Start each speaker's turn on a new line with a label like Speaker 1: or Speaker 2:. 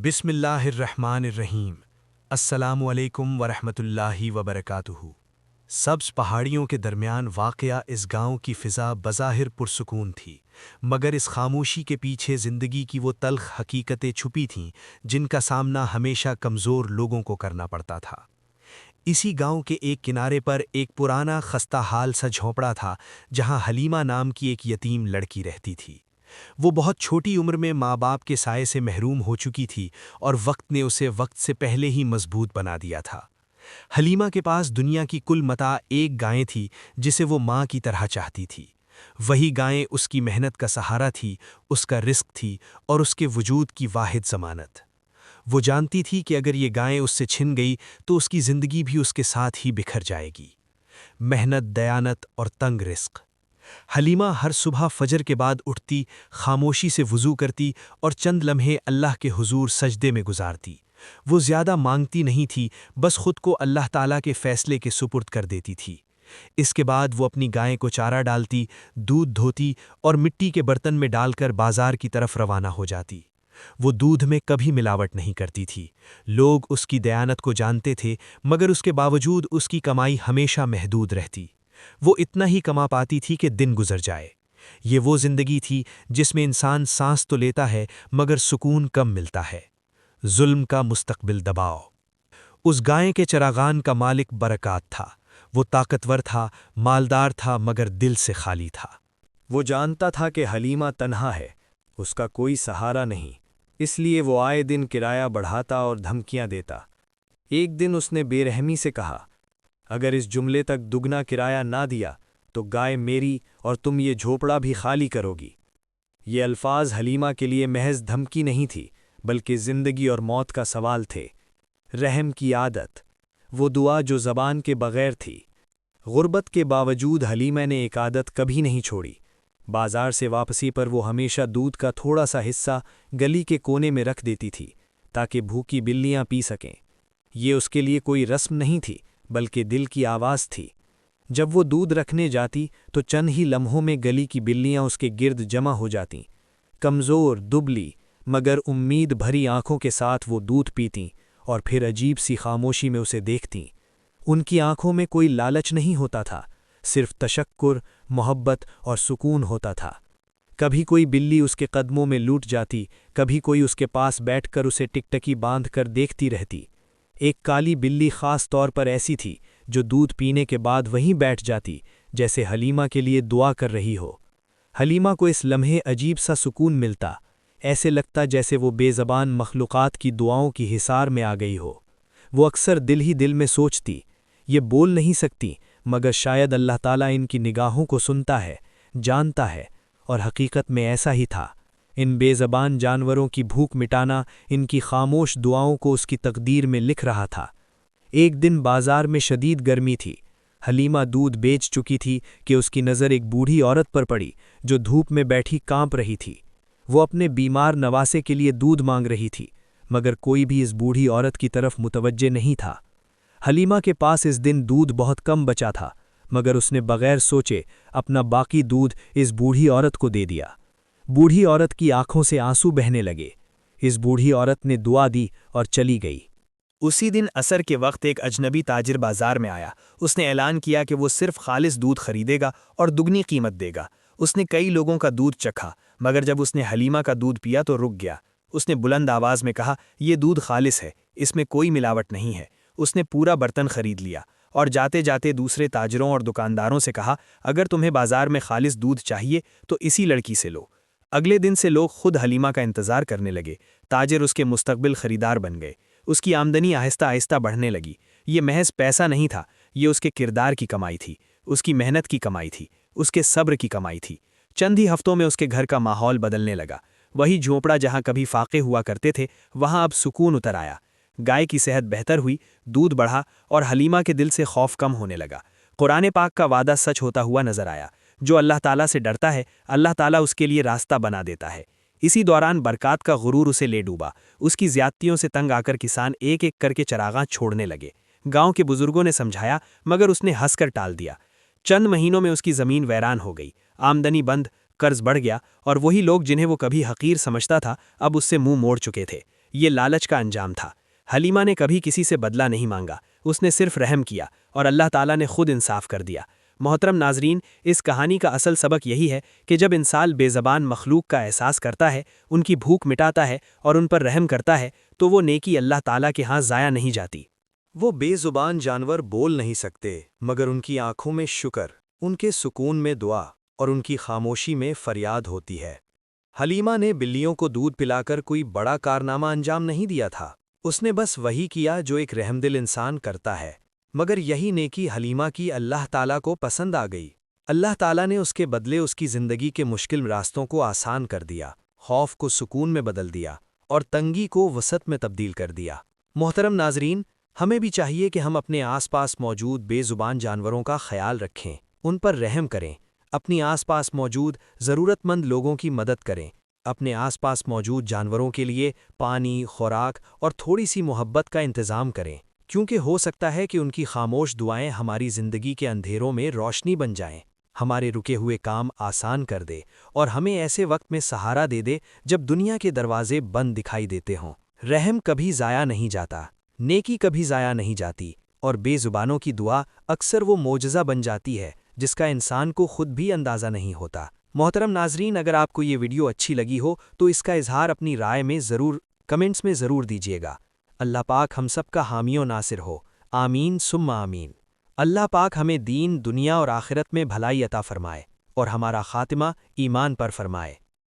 Speaker 1: بسم اللہ الرحمن الرحیم۔ السلام علیکم ورحمۃ اللہ وبرکاتہ۔ سبز پہاڑیوں کے درمیان واقع اس گاؤں کی فضا بظاہر پرسکون تھی، مگر اس خاموشی کے پیچھے زندگی کی وہ تلخ حقیقتیں چھپی تھیں جن کا سامنا ہمیشہ کمزور لوگوں کو کرنا پڑتا تھا۔ اسی گاؤں کے ایک کنارے پر ایک پرانا خستہ حال سا جھونپڑا تھا جہاں حلیمہ نام کی ایک یتیم لڑکی رہتی تھی۔ وہ بہت چھوٹی عمر میں ماں باپ کے سائے سے محروم ہو چکی تھی اور وقت نے اسے وقت سے پہلے ہی مضبوط بنا دیا تھا۔ حلیمہ کے پاس دنیا کی کل متاع ایک گائے تھی جسے وہ ماں کی طرح چاہتی تھی۔ وہی گائے اس کی محنت کا سہارا تھی، اس کا رزق تھی اور اس کے وجود کی واحد ضمانت۔ وہ جانتی تھی کہ اگر یہ گائے اس سے چھن گئی تو اس کی زندگی بھی اس کے ساتھ ہی بکھر جائے گی۔ محنت، دیانت اور تنگ رزق۔ حلیمہ ہر صبح فجر کے بعد اٹھتی، خاموشی سے وضو کرتی اور چند لمحے اللہ کے حضور سجدے میں گزارتی۔ وہ زیادہ مانگتی نہیں تھی، بس خود کو اللہ تعالیٰ کے فیصلے کے سپرد کر دیتی تھی۔ اس کے بعد وہ اپنی گائے کو چارہ ڈالتی، دودھ دھوتی اور مٹی کے برتن میں ڈال کر بازار کی طرف روانہ ہو جاتی۔ وہ دودھ میں کبھی ملاوٹ نہیں کرتی تھی۔ لوگ اس کی دیانت کو جانتے تھے، مگر اس کے باوجود اس کی کمائی ہمیشہ محدود رہتی۔ وہ اتنا ہی کما پاتی تھی کہ دن گزر جائے۔ یہ وہ زندگی تھی جس میں انسان سانس تو لیتا ہے مگر سکون کم ملتا ہے۔ ظلم کا مستقبل دباؤ۔ اس گائے کے چراغان کا مالک برکات تھا۔ وہ طاقتور تھا، مالدار تھا مگر دل سے خالی تھا۔
Speaker 2: وہ جانتا تھا کہ حلیمہ تنہا ہے، اس کا کوئی سہارا نہیں، اس لیے وہ آئے دن کرایہ بڑھاتا اور دھمکیاں دیتا۔ ایک دن اس نے بے رحمی سے کہا، اگر اس جملے تک دگنا کرایہ نہ دیا تو گائے میری اور تم یہ جھوپڑا بھی خالی کرو گی۔ یہ الفاظ حلیمہ کے لیے محض دھمکی نہیں تھی، بلکہ زندگی اور موت کا سوال تھے۔ رحم کی عادت، وہ دعا جو زبان کے بغیر تھی۔ غربت کے باوجود حلیمہ نے ایک عادت کبھی نہیں چھوڑی۔ بازار سے واپسی پر وہ ہمیشہ دودھ کا تھوڑا سا حصہ گلی کے کونے میں رکھ دیتی تھی تاکہ بھوکی بلیاں پی سکیں۔ یہ اس کے لیے کوئی رسم نہیں تھی، بلکہ دل کی آواز تھی۔ جب وہ دودھ رکھنے جاتی تو چند ہی لمحوں میں گلی کی بلیاں اس کے گرد جمع ہو جاتیں۔ کمزور، دبلی، مگر امید بھری آنکھوں کے ساتھ وہ دودھ پیتیں اور پھر عجیب سی خاموشی میں اسے دیکھتیں۔ ان کی آنکھوں میں کوئی لالچ نہیں ہوتا تھا، صرف تشکر، محبت اور سکون ہوتا تھا۔ کبھی کوئی بلی اس کے قدموں میں لوٹ جاتی، کبھی کوئی اس کے پاس بیٹھ کر اسے ٹکٹکی باندھ کر دیکھتی رہتی۔ ایک کالی بلی خاص طور پر ایسی تھی جو دودھ پینے کے بعد وہیں بیٹھ جاتی جیسے حلیمہ کے لیے دعا کر رہی ہو۔ حلیمہ کو اس لمحے عجیب سا سکون ملتا، ایسے لگتا جیسے وہ بے زبان مخلوقات کی دعاؤں کی حصار میں آ گئی ہو۔ وہ اکثر دل ہی دل میں سوچتی، یہ بول نہیں سکتی، مگر شاید اللہ تعالیٰ ان کی نگاہوں کو سنتا ہے، جانتا ہے، اور حقیقت میں ایسا ہی تھا۔ ان بے زبان جانوروں کی بھوک مٹانا ان کی خاموش دعاؤں کو اس کی تقدیر میں لکھ رہا تھا۔ ایک دن بازار میں شدید گرمی تھی۔ حلیمہ دودھ بیچ چکی تھی کہ اس کی نظر ایک بوڑھی عورت پر پڑی جو دھوپ میں بیٹھی کانپ رہی تھی۔ وہ اپنے بیمار نواسے کے لیے دودھ مانگ رہی تھی، مگر کوئی بھی اس بوڑھی عورت کی طرف متوجہ نہیں تھا۔ حلیمہ کے پاس اس دن دودھ بہت کم بچا تھا، مگر اس نے بغیر سوچے اپنا باقی دودھ اس بوڑھی عورت کو دے دیا۔ بوڑھی عورت کی آنکھوں سے آنسو بہنے لگے۔ اس بوڑھی عورت نے دعا دی اور چلی گئی۔
Speaker 1: اسی دن عصر کے وقت ایک اجنبی تاجر بازار میں آیا۔ اس نے اعلان کیا کہ وہ صرف خالص دودھ خریدے گا اور دگنی قیمت دے گا۔ اس نے کئی لوگوں کا دودھ چکھا، مگر جب اس نے حلیمہ کا دودھ پیا تو رک گیا۔ اس نے بلند آواز میں کہا، یہ دودھ خالص ہے، اس میں کوئی ملاوٹ نہیں ہے۔ اس نے پورا برتن خرید لیا اور جاتے جاتے دوسرے تاجروں اور دکانداروں سے کہا، اگر تمہیں بازار میں خالص دودھ چاہیے تو اسی لڑکی سے لو۔ اگلے دن سے لوگ خود حلیمہ کا انتظار کرنے لگے۔ تاجر اس کے مستقبل خریدار بن گئے۔ اس کی آمدنی آہستہ آہستہ بڑھنے لگی۔ یہ محض پیسہ نہیں تھا، یہ اس کے کردار کی کمائی تھی، اس کی محنت کی کمائی تھی، اس کے صبر کی کمائی تھی۔ چند ہی ہفتوں میں اس کے گھر کا ماحول بدلنے لگا۔ وہی جھونپڑا جہاں کبھی فاقے ہوا کرتے تھے، وہاں اب سکون اتر آیا۔ گائے کی صحت بہتر ہوئی، دودھ بڑھا اور حلیمہ کے دل سے خوف کم ہونے لگا۔ قرآن پاک کا وعدہ سچ ہوتا ہوا نظر آیا۔ جو اللہ تعالیٰ سے ڈرتا ہے، اللہ تعالیٰ اس کے لیے راستہ بنا دیتا ہے۔ اسی دوران برکات کا غرور اسے لے ڈوبا۔ اس کی زیادتیوں سے تنگ آ کر کسان ایک ایک کر کے چراغاں چھوڑنے لگے۔ گاؤں کے بزرگوں نے سمجھایا، مگر اس نے ہنس کر ٹال دیا۔ چند مہینوں میں اس کی زمین ویران ہو گئی، آمدنی بند، قرض بڑھ گیا، اور وہی لوگ جنہیں وہ کبھی حقیر سمجھتا تھا اب اس سے منہ موڑ چکے تھے۔
Speaker 3: یہ لالچ کا انجام تھا۔ حلیمہ نے کبھی کسی سے بدلہ نہیں مانگا، اس نے صرف رحم کیا اور اللہ تعالیٰ نے خود انصاف کر دیا۔ محترم ناظرین، اس کہانی کا اصل سبق یہی ہے کہ جب انسان بے زبان مخلوق کا احساس کرتا ہے، ان کی بھوک مٹاتا ہے اور ان پر رحم کرتا ہے، تو وہ نیکی اللہ تعالیٰ کے ہاں ضائع نہیں جاتی۔
Speaker 2: وہ بے زبان جانور بول نہیں سکتے، مگر ان کی آنکھوں میں شکر، ان کے سکون میں دعا اور ان کی خاموشی میں فریاد ہوتی ہے۔ حلیمہ نے بلیوں کو دودھ پلا کر کوئی بڑا کارنامہ انجام نہیں دیا تھا، اس نے بس وہی کیا جو ایک رحمدل انسان کرتا ہے، مگر یہی نیکی حلیمہ کی اللہ تعالیٰ کو پسند آ گئی۔ اللہ تعالیٰ نے اس کے بدلے اس کی زندگی کے مشکل راستوں کو آسان کر دیا، خوف کو سکون میں بدل دیا اور تنگی کو وسعت میں تبدیل کر دیا۔ محترم ناظرین، ہمیں بھی چاہیے کہ ہم اپنے آس پاس موجود بے زبان جانوروں کا خیال رکھیں، ان پر رحم کریں، اپنی آس پاس موجود ضرورت مند لوگوں کی مدد کریں، اپنے آس پاس موجود جانوروں کے لیے پانی، خوراک اور تھوڑی سی محبت کا انتظام کریں، کیونکہ ہو سکتا ہے کہ ان کی خاموش دعائیں ہماری زندگی کے اندھیروں میں روشنی بن جائیں، ہمارے رکے ہوئے کام آسان کر دے اور ہمیں ایسے وقت میں سہارا دے دے جب دنیا کے دروازے بند دکھائی دیتے ہوں۔ رحم کبھی ضائع نہیں جاتا، نیکی کبھی ضائع نہیں جاتی، اور بے زبانوں کی دعا اکثر وہ معجزہ بن جاتی ہے جس کا انسان کو خود بھی اندازہ نہیں ہوتا۔ محترم ناظرین، اگر آپ کو یہ ویڈیو اچھی لگی ہو تو اس کا اظہار اپنی رائے میں کمنٹس میں ضرور دیجیے گا۔ اللہ پاک ہم سب کا حامی و ناصر ہو، آمین ثم آمین۔ اللہ پاک ہمیں دین، دنیا اور آخرت میں بھلائی عطا فرمائے اور ہمارا خاتمہ ایمان پر فرمائے۔